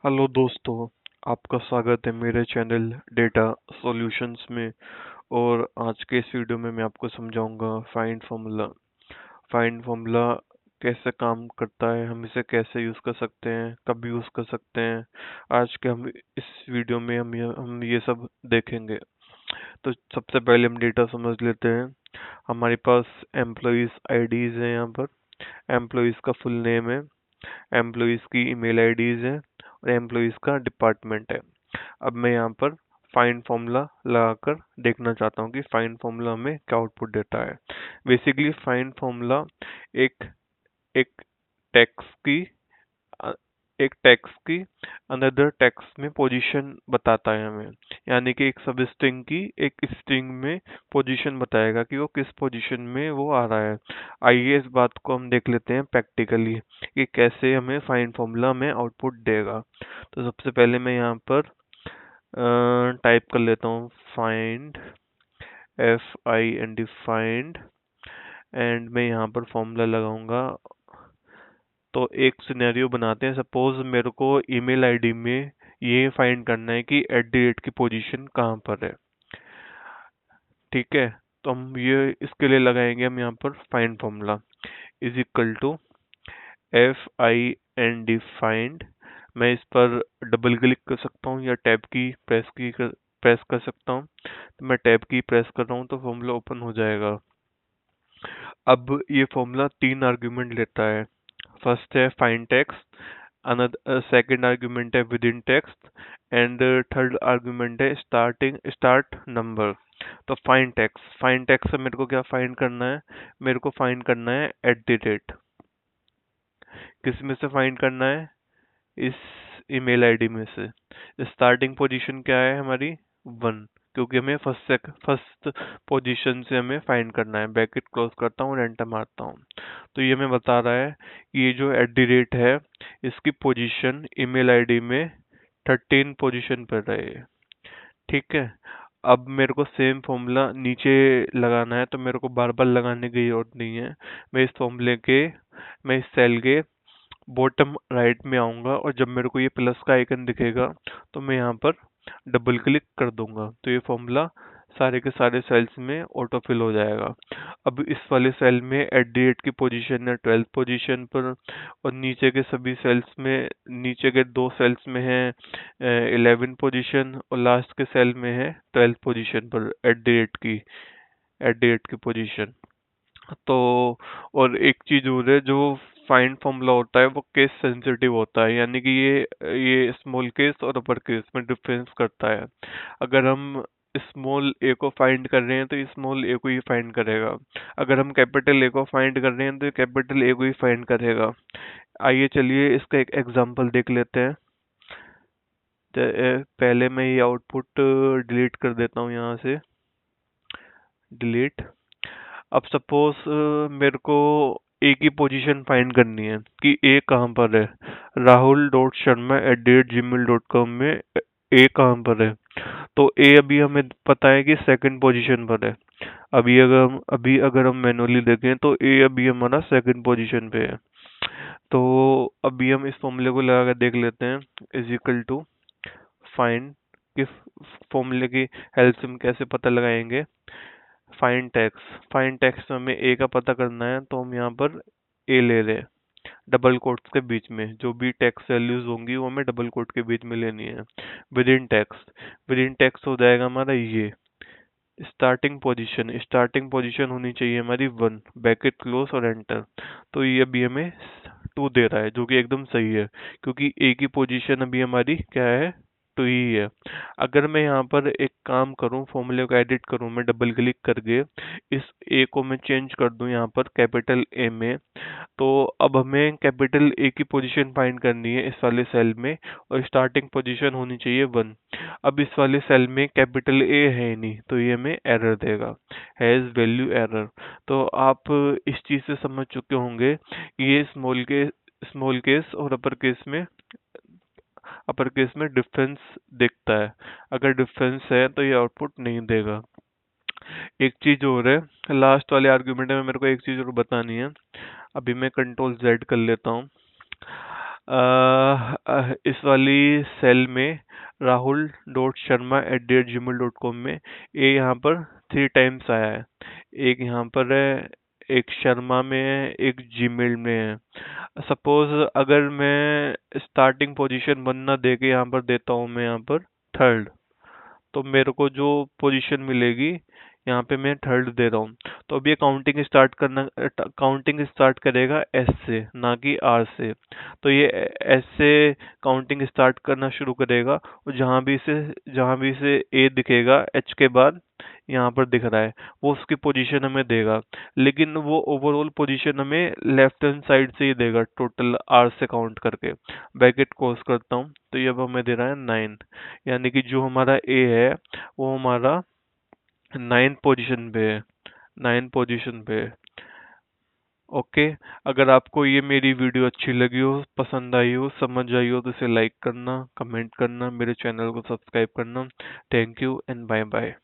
Hello दोस्तों, आपका स्वागत है मेरे चैनल डेटा सॉल्यूशंस में। और आज के इस वीडियो में मैं आपको समझाऊंगा फाइंड फार्मूला। फाइंड फार्मूला कैसे काम करता है, हम इसे कैसे यूज़ कर सकते हैं, कब यूज़ कर सकते हैं। आज के हम इस वीडियो में हम ये सब देखेंगे। तो सबसे पहले हम डेटा समझ लेते हैं। हमारे पास एम्प्लॉइज आईडीज हैं। यहाँ पर एम्प्लॉइज का फुल नेम है, एम्प्लॉइज की ईमेल आईडीज है और एम्प्लॉइज का डिपार्टमेंट है। अब मैं यहाँ पर फाइंड फॉर्मूला लगाकर देखना चाहता हूँ कि फाइंड फॉर्मूला हमें क्या आउटपुट देता है। बेसिकली फाइंड फॉर्मूला एक एक टेक्स्ट की अ, एक टेक्स्ट की अनदर टेक्स्ट में पोजीशन बताता है हमें। यानी कि एक सब स्ट्रिंग की एक स्ट्रिंग में पोजीशन बताएगा कि वो किस पोजीशन में वो आ रहा है। आइए इस बात को हम देख लेते हैं प्रैक्टिकली कि कैसे हमें फाइंड फॉर्मूला में आउटपुट देगा। तो सबसे पहले मैं यहाँ पर टाइप कर लेता हूँ फाइंड, FIND फाइंड, एंड मैं यहाँ पर फॉर्मूला लगाऊंगा। तो एक सिनेरियो बनाते हैं। सपोज मेरे को ईमेल आईडी में ये फाइंड करना है कि @ की पोजीशन कहाँ पर है। ठीक है, तो हम ये इसके लिए लगाएंगे हम यहाँ पर find formula is equal to FIND find. मैं इस पर डबल क्लिक कर सकता हूँ या टैब की प्रेस कर सकता हूँ। तो मैं टैब की प्रेस कर रहा हूँ तो फॉर्मूला ओपन हो जाएगा। अब ये फॉर्मूला 3 आर्ग्यूमेंट लेता है। फर्स्ट है find text, another second argument है within text, and third argument है स्टार्ट नंबर। तो फाइंड टेक्स्ट से मेरे को क्या फाइंड करना है? मेरे को फाइंड करना है @ किस में से फाइंड करना है? इस ईमेल आईडी में से। स्टार्टिंग पोजीशन क्या है हमारी? 1, क्योंकि हमें फर्स्ट पोजीशन से हमें फाइंड करना है। ब्रैकेट क्लोज करता हूँ और एंटर मारता हूँ। तो ये हमें बता रहा है कि ये जो @ है इसकी पोजीशन ईमेल आईडी में 13 पोजीशन पर रहे। ठीक है, अब मेरे को सेम फॉर्मूला नीचे लगाना है, तो मेरे को बार बार लगाने की जरूरत नहीं है। मैं इस फॉर्मूले के मैं इस सेल के बॉटम राइट में आऊंगा और जब मेरे को ये प्लस का आइकन दिखेगा तो मैं यहाँ पर डबल क्लिक कर दूंगा, तो ये फॉर्मूला सारे के सारे सेल्स में ऑटो फिल हो जाएगा। अब इस वाले सेल में @ की पोजीशन है 12th पोजीशन पर, और नीचे के सभी सेल्स में, नीचे के 2 सेल्स में है 11 पोजीशन, और लास्ट के सेल में है 12th पोजीशन पर @ की पोजीशन। तो और एक चीज और है, जो फाइंड फॉर्मूला होता है वो केस सेंसिटिव होता है। यानी कि ये स्मॉल केस और अपर केस में डिफरेंस करता है। अगर हम स्मॉल ए को फाइंड कर रहे हैं तो स्मॉल ए को ही फाइंड करेगा। अगर हम कैपिटल ए को फाइंड कर रहे हैं तो कैपिटल ए को ही फाइंड करेगा। आइए चलिए इसका एक एग्जांपल देख लेते हैं। पहले मैं ये आउटपुट डिलीट कर देता हूँ यहाँ से, डिलीट। अब सपोज मेरे को ए की पोजीशन फाइंड करनी है कि ए कहाँ पर है। rahul.sharma@gmail.com में ए कहाँ पर है? तो ए अभी हमें पता है कि सेकंड पोजीशन पर है। अभी अगर हम मैनुअली देखें तो ए अभी हमारा सेकंड पोजीशन पे है। तो अभी हम इस फॉर्मूले को लगा कर देख लेते हैं। इज इक्वल टू फाइंड, किस फॉर्मूले की हेल्प से हम कैसे पता लगाएंगे? फाइंड टैक्स में हमें ए का पता करना है, तो हम यहाँ पर ए ले रहे हैं डबल कोट्स के बीच में। जो भी टैक्स वैल्यूज होंगी वो हमें डबल कोट के बीच में लेनी है। विद इन टैक्स हो जाएगा हमारा ये स्टार्टिंग पोजीशन होनी चाहिए हमारी 1, ब्रैकेट क्लोज और एंटर। तो ये अभी हमें 2 दे रहा है, जो कि एकदम सही है, क्योंकि ए की पोजीशन अभी हमारी क्या है? 2 ही है। अगर मैं यहाँ पर एक काम करूँ, फॉर्मूले को एडिट करूँ, मैं डबल क्लिक करके इस ए को मैं चेंज कर दूं यहाँ पर कैपिटल ए में, तो अब हमें कैपिटल ए की पोजीशन फाइंड करनी है इस वाले सेल में, और स्टार्टिंग पोजीशन होनी चाहिए 1। अब इस वाले सेल में कैपिटल ए है ही नहीं, तो ये हमें एरर देगा, हैज वैल्यू एरर। तो आप इस चीज से समझ चुके होंगे कि ये स्मॉल केस और अपर केस में डिफरेंस दिखता है। अगर डिफरेंस है तो ये आउटपुट नहीं देगा। एक चीज और है, लास्ट वाले आर्ग्यूमेंट में मेरे को एक चीज और बतानी है। अभी मैं कंट्रोल Z कर लेता हूँ। इस वाली सेल में राहुल डॉट शर्मा @gmail.com में ये यहाँ पर 3 टाइम्स आया है। एक यहाँ पर है, एक शर्मा में है, एक जीमेल में है। सपोज अगर मैं स्टार्टिंग पोजीशन 1 ना दे के यहाँ पर देता हूँ, मैं यहाँ पर थर्ड, तो मेरे को जो पोजीशन मिलेगी यहाँ पे मैं थर्ड दे रहा हूँ। तो अब ये काउंटिंग स्टार्ट करेगा एस से, ना कि आर से। तो ये एस से काउंटिंग स्टार्ट करना शुरू करेगा, और जहाँ भी से ए दिखेगा एच के बाद यहाँ पर दिख रहा है, वो उसकी पोजीशन हमें देगा। लेकिन वो ओवरऑल पोजीशन हमें लेफ्ट हैंड साइड से ही देगा, टोटल आर से काउंट करके। ब्रैकेट क्लोज करता हूँ, तो ये अब हमें दे रहा है 9। यानी कि जो हमारा ए है वो हमारा 9 पोजीशन पे है, 9 पोजीशन पे है। ओके। अगर आपको ये मेरी वीडियो अच्छी लगी हो, पसंद आई हो, समझ आई हो, तो इसे लाइक करना, कमेंट करना, मेरे चैनल को सब्सक्राइब करना। Thank you and bye bye.